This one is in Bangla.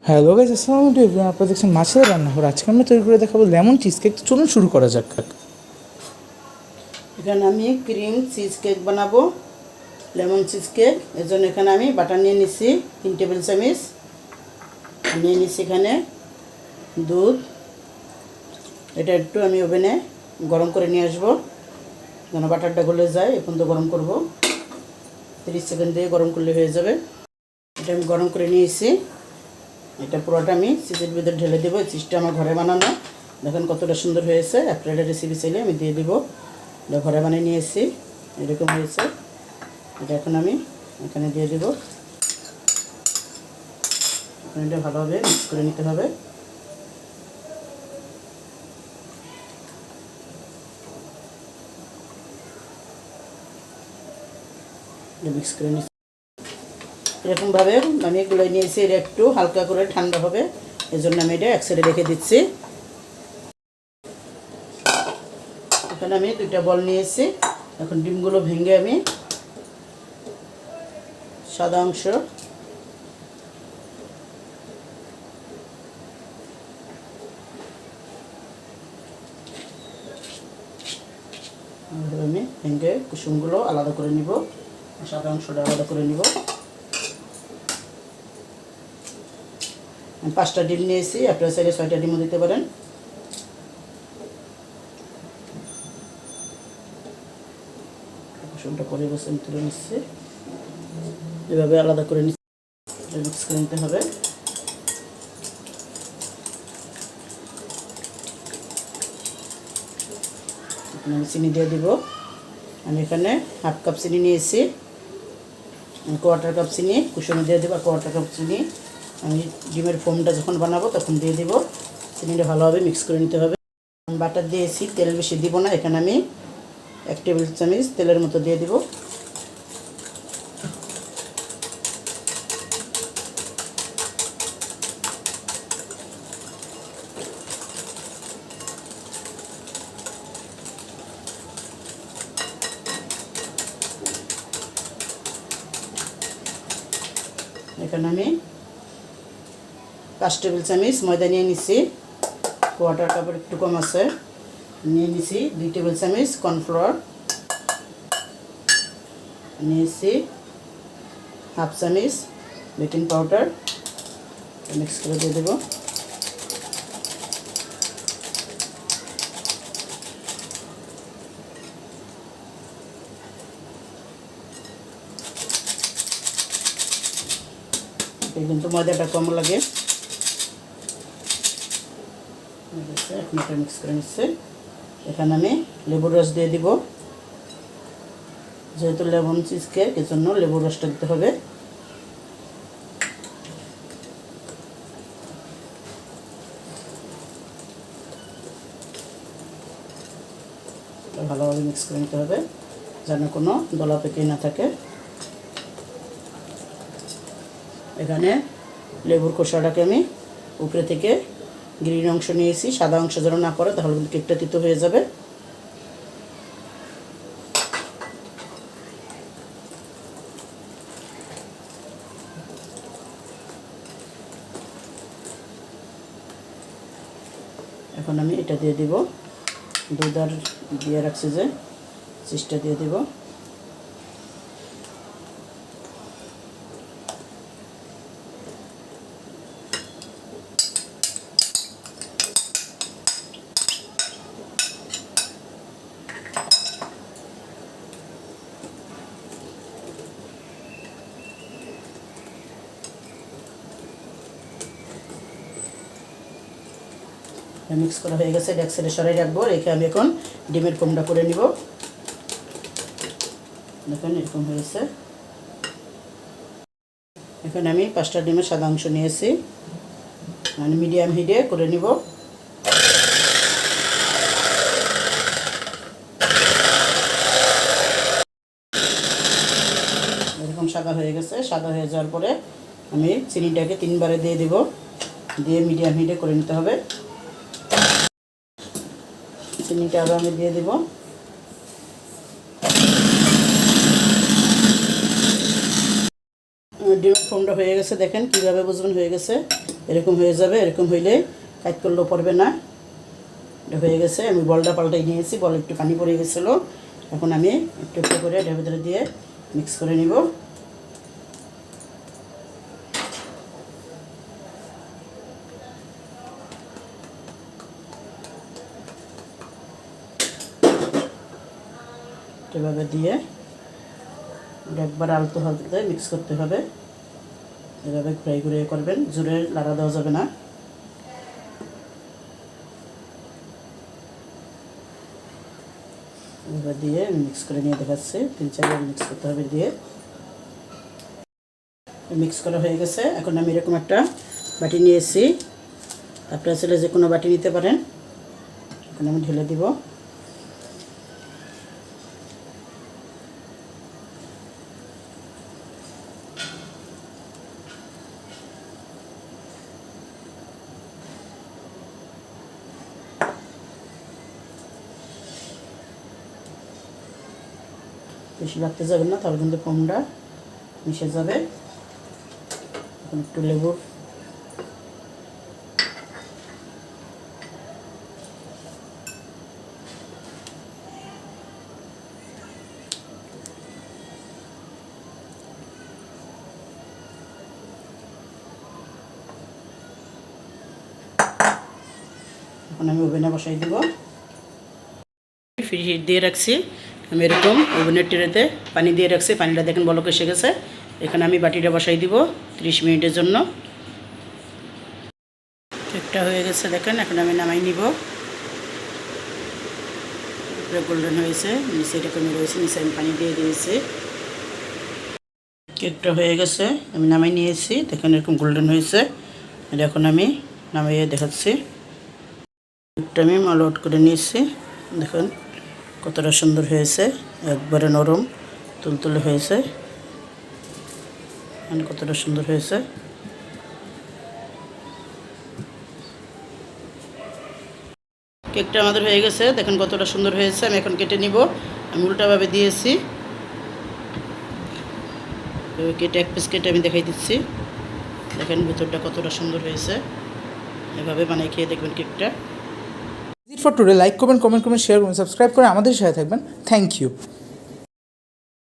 হ্যালো গাইস, আসসালামু আলাইকুম। আপনারা দেখছেন মাছের রান্নাঘর। আজকে আমরা তৈরি করে দেখাবো লেমন চিজ কেক। চলুন শুরু করা যাক। এখানে আমি ক্রিম চিজ কেক বানাবো, লেমন চিজ কেক। এর জন্য এখানে আমি বাটার নিয়ে নিচ্ছি 3 টেবিল চামচ। নিয়ে নিচ্ছি এখানে দুধ। এটা একটু আমি ওভেনে গরম করে নিয়ে আসবো যেন বাটারটা গলে যায়। এখন তো গরম করব, 30 সেকেন্ড দিয়ে গরম করলে হয়ে যাবে। এটা আমি গরম করে নিয়েছি। এটা পুরোটা আমি চিজের ভিতরে ঢেলে দেবো। চিজটা আমার ঘরে বানানো, দেখেন কতটা সুন্দর হয়েছে। আপনারা রেসিপি চাইলে আমি দিয়ে দেবো। এটা ঘরে বানিয়ে নিয়েছি, এরকম হয়েছে। এটা এখন আমি এখানে দিয়ে দেবো। এখন এটা ভালোভাবে মিক্স করে নিতে হবে। মিক্স করে নিচ্ছি এরকমভাবে আমি গুলাই নিয়েছি। এটা একটু হালকা করে ঠান্ডা হবে, এজন্য আমি এটা এক সাইডে রেখে দিচ্ছি। এখানে আমি 2টা বল নিয়েছি। এখন ডিমগুলো ভেঙে আমি সাদা অংশ আমি ভেঙে কুসুমগুলো আলাদা করে নিব, সাদা অংশটা আলাদা করে নিব। আমি 5টা ডিম নিয়েছি, আপনারা চাইলে 6টা ডিমও দিতে পারেন। কুসুমটা করে বসে আমি তুলে নিচ্ছি, এভাবে আলাদা করে নিচ্ছি। মিক্স করে নিতে হবে। আমি চিনি দিয়ে দিব। আমি এখানে হাফ কাপ চিনি নিয়েছি, 1/4 কাপ চিনি কুসুমে দিয়ে দেবো। 1/4 কাপ চিনি আমি ডিমের ফোমটা যখন বানাবো তখন দিয়ে দিব। চিনিটা ভালোভাবে মিক্স করে নিতে হবে। বাটার দিয়েছি, তেল বেশি দিব না। এখানে আমি 1 টেবিল চামচ তেলের মতো দিয়ে দিব। এখানে আমি 5 টেবিল চামচ ময়দা নিয়ে নিছি, 1/4 কাপের একটু কম আছে। নিয়ে নিছি 2 টেবিল চামচ কর্নফ্লাওয়ার, নিয়েছি হাফ চামচ বেকিং পাউডার। মিক্স করে দিয়ে দেবো। কিন্তু ময়দাটা কম লাগে। এখন এটা মিক্স করে নিচ্ছে। এখানে আমি লেবুর রস দিয়ে দিব। যেহেতু লেমন চিজ কেক, এর জন্য লেবুর রসটা দিতে হবে। ভালোভাবে মিক্স করে নিতে হবে যেন কোনো দলা পেকে না থাকে। এখানে লেবুর খোসাটাকে আমি উপরে থেকে গ্রিন অংশ নিয়েছি, সাদা অংশ যেন না পড়ে, তাহলে কিন্তু কেকটা তিতো হয়ে যাবে। এখন আমি এটা দিয়ে দিব। দুধ আর দিয়ে রাখছি যে চিজটা দিয়ে দিব। মিক্স করা হয়ে গেছে, এক সাইডে সরাই রাখবো। রেখে আমি এখন ডিমের ফোমটা করে নিব। দেখুন এরকম হয়েছে। এখন আমি 5টা ডিমের সাদা অংশ নিয়েছি, মানে মিডিয়াম হিটে করে নিব। এরকম সাদা হয়ে গেছে। সাদা হয়ে যাওয়ার পরে আমি চিনিটাকে 3বারে দিয়ে দিব, দিয়ে মিডিয়াম হিটে করে নিতে হবে। চিনিটা আরও আমি দিয়ে দিব। ডিমের ফোমটা হয়ে গেছে, দেখেন কিভাবে বুঝবেন হয়ে গেছে। এরকম হয়ে যাবে। এরকম হইলে কাজ করলেও পড়বে না। এটা হয়ে গেছে। আমি বলটা পাল্টাই নিয়েছি, বল একটু পানি পড়ে গেছিলো। এখন আমি একটু একটু করে এটার ভিতরে দিয়ে মিক্স করে নিব। এভাবে দিয়ে একবার আলতো হালতে মিক্স করতে হবে। এভাবে ঘুরাই ঘুরিয়ে করবেন, জোরে লাড়া দেওয়া যাবে না। এবার দিয়ে মিক্স করে নিয়ে দেখাচ্ছি, 3-4 বার মিক্স করতে হবে। দিয়ে মিক্স করা হয়ে গেছে। এখন আমি এরকম একটা বাটি নিয়েছি, আপনারা চাইলে যে কোনো বাটি নিতে পারেন। এখন আমি ঢেলে দিব। বেশি লাগতে যাবে না, তাহলে কিন্তু ফোমটা মিশে যাবে। এখন একটু লেবু এখন আমি ওভেনে বসাই দিব। ফ্রি হিট দিয়ে রাখছি আমি, এরকম ওভেনের ট্রেতে পানি দিয়ে রাখছি। পানিটা দেখেন বলক এসে গেছে। এখানে আমি বাটিটা বসাই দিব 30 মিনিটের জন্য। কেকটা হয়ে গেছে দেখেন। এখন আমি নামাই নিব। গোল্ডেন হয়েছে, নিচে এরকমই রয়েছে, নিচে আমি পানি দিয়ে দিয়েছি। কেকটা হয়ে গেছে, আমি নামাই নিয়েছি। দেখেন এরকম গোল্ডেন হয়েছে। এটা এখন আমি নামাইয়ে দেখাচ্ছি। কেকটা আমি মালট করে নিয়েছি। দেখুন কতটা সুন্দর হয়েছে, একবারে নরম তুলতুলে হয়েছে। কতটা সুন্দর হয়েছে। কেকটা আমাদের হয়ে গেছে, দেখেন কতটা সুন্দর হয়েছে। আমি এখন কেটে নিব। আমি উল্টাভাবে দিয়েছি, কেটে এক পিস কেটে আমি দেখাই দিচ্ছি। দেখেন ভিতরটা কতটা সুন্দর হয়েছে। এভাবে বানাই খেয়ে দেখবেন কেকটা। ফর টুডে লাইক করবেন, কমেন্ট করবেন, শেয়ার করবেন, সাবস্ক্রাইব করে আমাদের সাথে থাকবেন। Thank you.